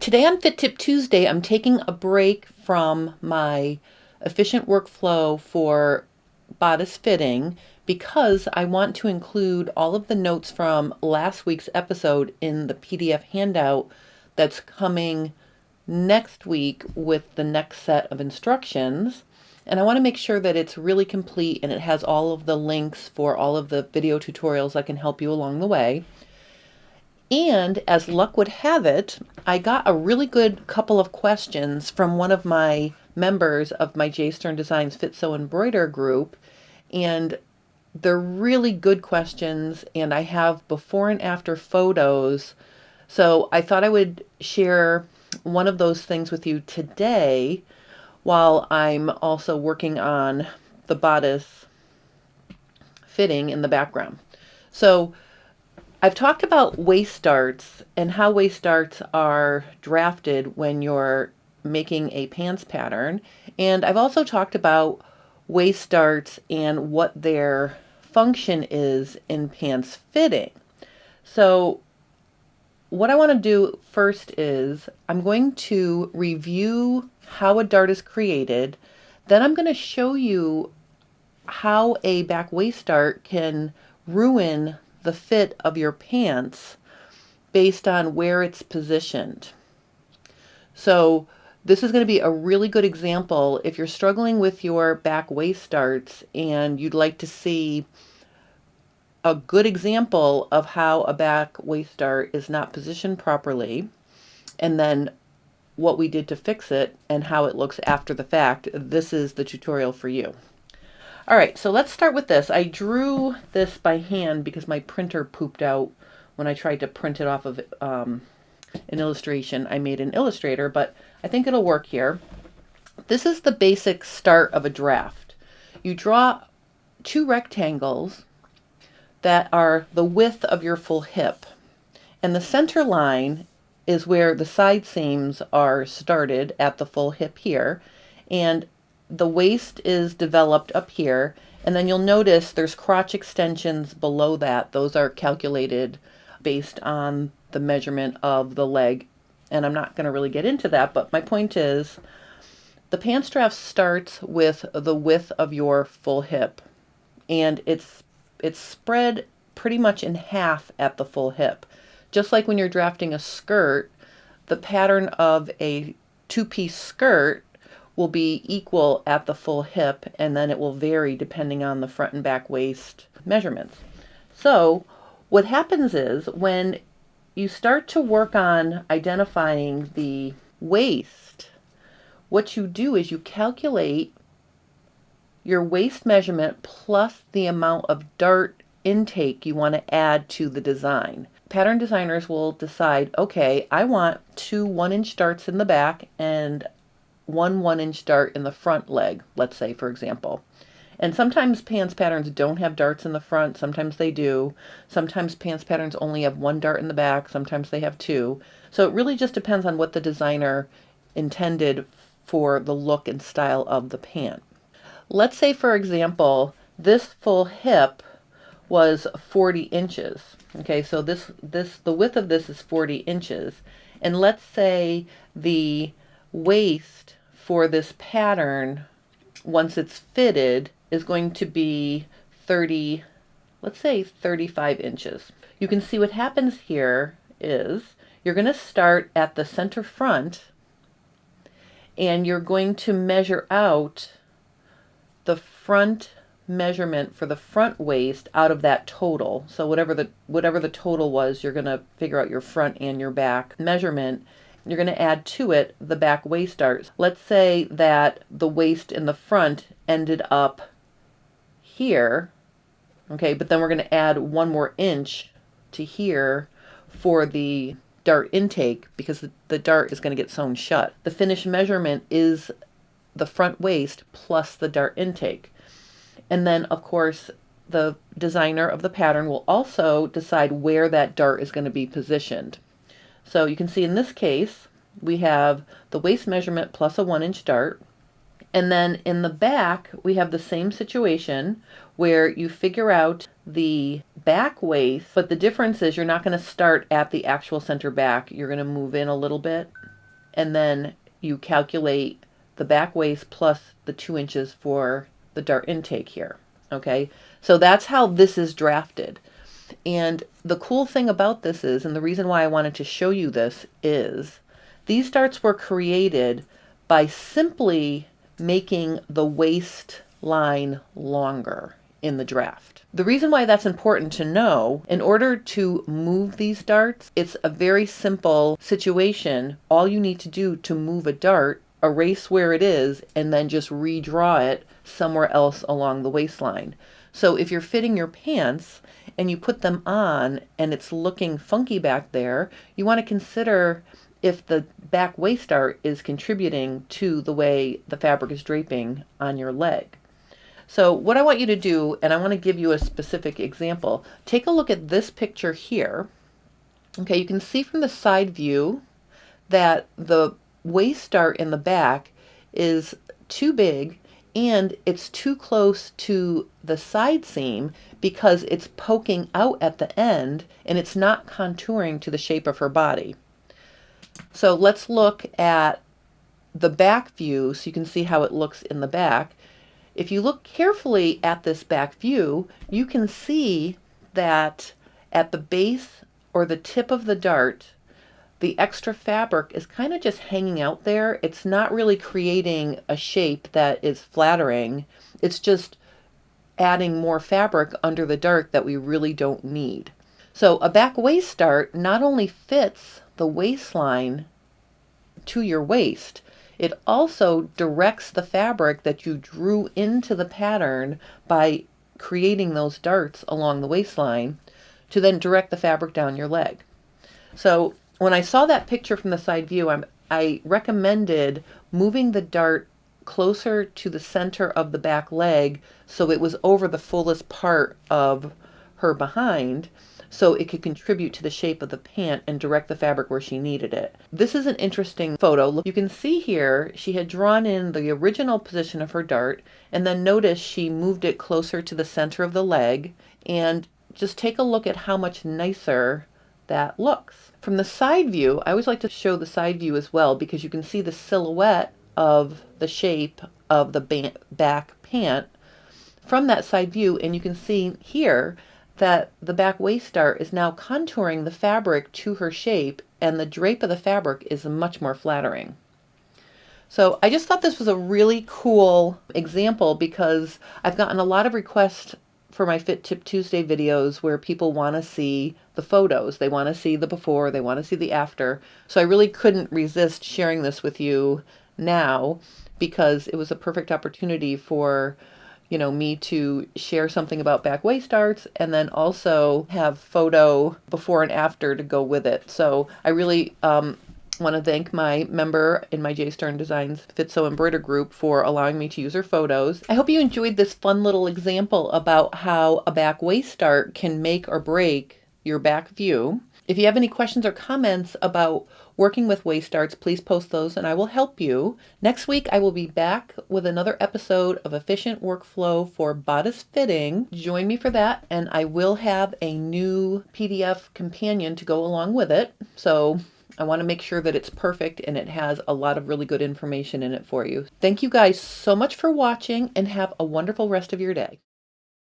Today on Fit Tip Tuesday, I'm taking a break from my efficient workflow for bodice fitting because I want to include all of the notes from last week's episode in the PDF handout that's coming next week with the next set of instructions. And I want to make sure that it's really complete and it has all of the links for all of the video tutorials that can help you along the way. And as luck would have it, I got a really good couple of questions from one of my members of my J Stern Designs Fit Sew Embroider group. And they're really good questions, and I have before and after photos. So I thought I would share one of those things with you today while I'm also working on the bodice fitting in the background. So I've talked about waist darts and how waist darts are drafted when you're making a pants pattern. And I've also talked about waist darts and what their function is in pants fitting. So what I want to do first is I'm going to review how a dart is created. Then I'm going to show you how a back waist dart can ruin the fit of your pants based on where it's positioned. So this is going to be a really good example if you're struggling with your back waist darts and you'd like to see a good example of how a back waist dart is not positioned properly, and then what we did to fix it and how it looks after the fact. This is the tutorial for you. All right, so let's start with this. I drew this by hand because my printer pooped out when I tried to print it off of an illustration. I made in Illustrator, but I think it'll work here. This is the basic start of a draft. You draw two rectangles that are the width of your full hip, and the center line is where the side seams are started at the full hip here, and the waist is developed up here, and then you'll notice there's crotch extensions below that. Those are calculated based on the measurement of the leg, and I'm not going to really get into that, but my point is the pants draft starts with the width of your full hip, and it's spread pretty much in half at the full hip. Just like when you're drafting a skirt, the pattern of a two-piece skirt will be equal at the full hip, and then it will vary depending on the front and back waist measurements. So what happens is when you start to work on identifying the waist, what you do is you calculate your waist measurement plus the amount of dart intake you want to add to the design. Pattern designers will decide, okay, I want 2 1-inch darts in the back and 1 1-inch dart in the front leg, let's say, for example. And sometimes pants patterns don't have darts in the front, sometimes they do. Sometimes pants patterns only have 1 dart in the back, sometimes they have 2. So it really just depends on what the designer intended for the look and style of the pant. Let's say, for example, this full hip was 40 inches. Okay, so the width of this is 40 inches. And let's say the waist for this pattern, once it's fitted, is going to be 30, let's say 35 inches. You can see what happens here is you're going to start at the center front and you're going to measure out the front measurement for the front waist out of that total. So whatever the total was, you're going to figure out your front and your back measurement. You're going to add to it the back waist darts. Let's say that the waist in the front ended up here, okay, but then we're going to add 1 more inch to here for the dart intake because the dart is going to get sewn shut. The finished measurement is the front waist plus the dart intake. And then, of course, the designer of the pattern will also decide where that dart is going to be positioned. So you can see in this case, we have the waist measurement plus a 1-inch dart. And then in the back, we have the same situation where you figure out the back waist, but the difference is you're not going to start at the actual center back. You're going to move in a little bit. and then you calculate the back waist plus the 2 inches for the dart intake here. Okay, so that's how this is drafted. And the cool thing about this is, and the reason why I wanted to show you this is, these darts were created by simply making the waistline longer in the draft. The reason why that's important to know, in order to move these darts, it's a very simple situation. All you need to do to move a dart, erase where it is, and then just redraw it somewhere else along the waistline. So if you're fitting your pants and you put them on and it's looking funky back there, you want to consider if the back waist dart is contributing to the way the fabric is draping on your leg. So what I want you to do, and I want to give you a specific example, take a look at this picture here. Okay, you can see from the side view that the waist dart in the back is too big and it's too close to the side seam because it's poking out at the end and it's not contouring to the shape of her body. So let's look at the back view so you can see how it looks in the back. If you look carefully at this back view, you can see that at the base or the tip of the dart, the extra fabric is kind of just hanging out there. It's not really creating a shape that is flattering. It's just adding more fabric under the dart that we really don't need. So a back waist dart not only fits the waistline to your waist, it also directs the fabric that you drew into the pattern by creating those darts along the waistline to then direct the fabric down your leg. So when I saw that picture from the side view, I recommended moving the dart closer to the center of the back leg so it was over the fullest part of her behind, so it could contribute to the shape of the pant and direct the fabric where she needed it. This is an interesting photo. Look, you can see here she had drawn in the original position of her dart, and then notice she moved it closer to the center of the leg, and just take a look at how much nicer that looks. From the side view, I always like to show the side view as well because you can see the silhouette of the shape of the back pant from that side view, and you can see here that the back waist dart is now contouring the fabric to her shape, and the drape of the fabric is much more flattering. So I just thought this was a really cool example because I've gotten a lot of requests for my Fit Tip Tuesday videos where people want to see the photos. They want to see the before, they want to see the after. So I really couldn't resist sharing this with you now because it was a perfect opportunity for me to share something about back waist darts and then also have photo before and after to go with it. So I really want to thank my member in my J Stern Designs Fit Sew Embroider group for allowing me to use her photos. I hope you enjoyed this fun little example about how a back waist dart can make or break your back view. If you have any questions or comments about working with waist darts, please post those and I will help you. Next week, I will be back with another episode of Efficient Workflow for Bodice Fitting. Join me for that, and I will have a new PDF companion to go along with it. So I want to make sure that it's perfect and it has a lot of really good information in it for you. Thank you guys so much for watching and have a wonderful rest of your day.